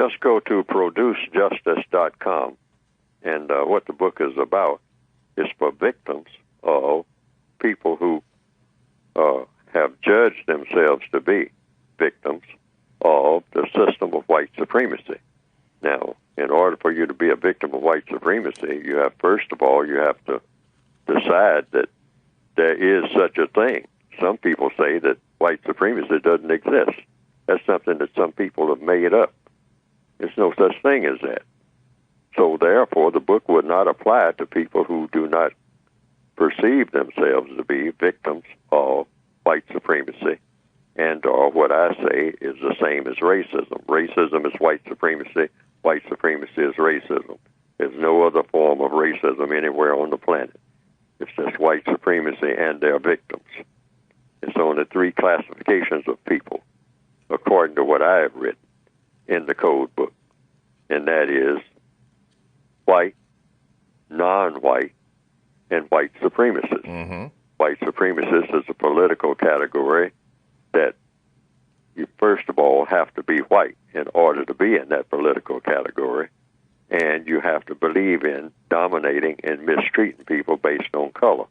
just go to producejustice.com. And what the book is about is for victims of people who have judged themselves to be victims of the system of white supremacy. Now, in order for you to be a victim of white supremacy, you have, first of all, you have to decide that there is such a thing. Some people say that white supremacy doesn't exist. That's something that some people have made up. There's no such thing as that. So therefore, the book would not apply to people who do not perceive themselves to be victims of white supremacy, and or what I say is the same as racism. Racism is white supremacy. White supremacy is racism. There's no other form of racism anywhere on the planet. It's just white supremacy and their victims. It's only three classifications of people, according to what I have written in the code book, and that is white, non-white, and white supremacists. Mm-hmm. White supremacist is a political category that you first of all have to be white in order to be in that political category, and you have to believe in dominating and mistreating people based on color.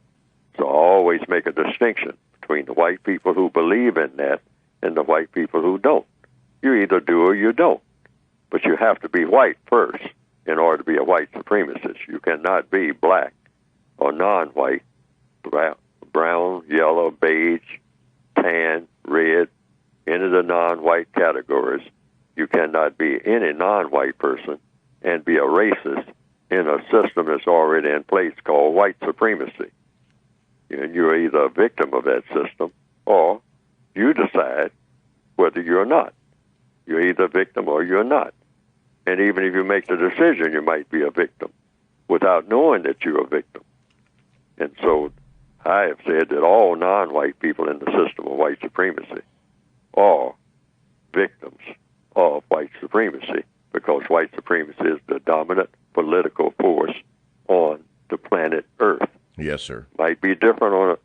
So I always make a distinction between the white people who believe in that and the white people who don't. You either do or you don't, but you have to be white first in order to be a white supremacist. You cannot be black or non-white, brown, yellow, beige, tan, red, any of the non-white categories. You cannot be any non-white person and be a racist in a system that's already in place called white supremacy. And you're either a victim of that system or you decide whether you're not. You're either a victim or you're not. And even if you make the decision, you might be a victim without knowing that you're a victim. And so I have said that all non-white people in the system of white supremacy are victims of white supremacy, because white supremacy is the dominant political force on the planet Earth. Yes, sir. Might be different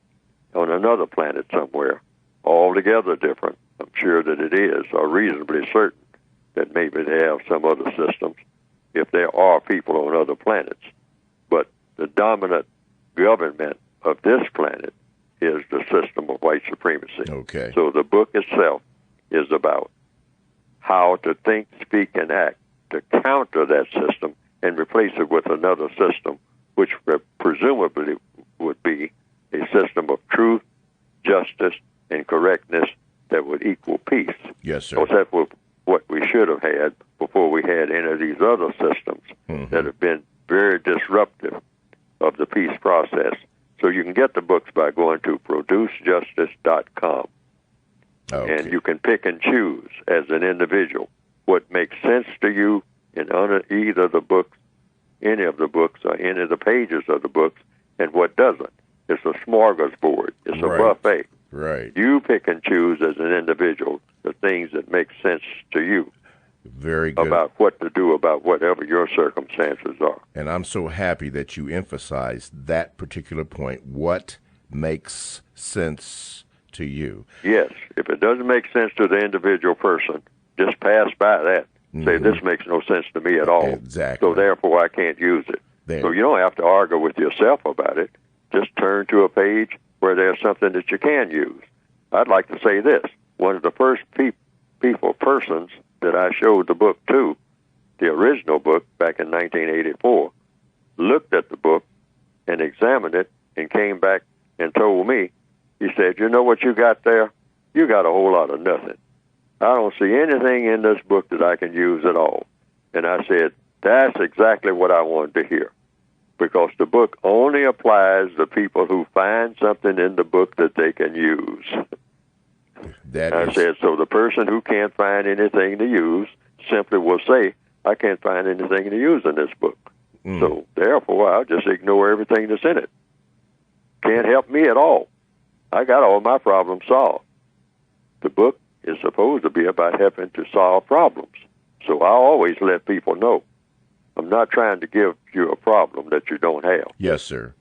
on another planet somewhere, altogether different. I'm sure that it is, or reasonably certain that maybe they have some other systems if there are people on other planets. But the dominant government of this planet is the system of white supremacy. Okay. So the book itself is about how to think, speak, and act to counter that system and replace it with another system, which presumably would be a system of truth, justice, and correctness that would equal peace. Yes, sir. Because that's what we should have had before we had any of these other systems that have been very disruptive of the peace process. So you can get the books by going to producejustice.com. Okay. And you can pick and choose as an individual what makes sense to you in either the books, any of the books, or any of the pages of the books, and what doesn't. It's a smorgasbord. It's a buffet. Right. You pick and choose as an individual the things that make sense to you. Very good. About what to do about whatever your circumstances are. And I'm so happy that you emphasized that particular point. What makes sense to you? Yes. If it doesn't make sense to the individual person, just pass by that. Say, this makes no sense to me at all. Exactly. So therefore, I can't use it. There. So you don't have to argue with yourself about it. Just turn to a page where there's something that you can use. I'd like to say this. One of the first persons that I showed the book to, the original book back in 1984, looked at the book and examined it and came back and told me, he said, you know what you got there? You got a whole lot of nothing. I don't see anything in this book that I can use at all. And I said, that's exactly what I wanted to hear, because the book only applies to people who find something in the book that they can use. I said, so the person who can't find anything to use simply will say, I can't find anything to use in this book. So therefore, I'll just ignore everything that's in it. Can't help me at all. I got all my problems solved. The book is supposed to be about helping to solve problems. So I always let people know I'm not trying to give you a problem that you don't have. Yes, sir.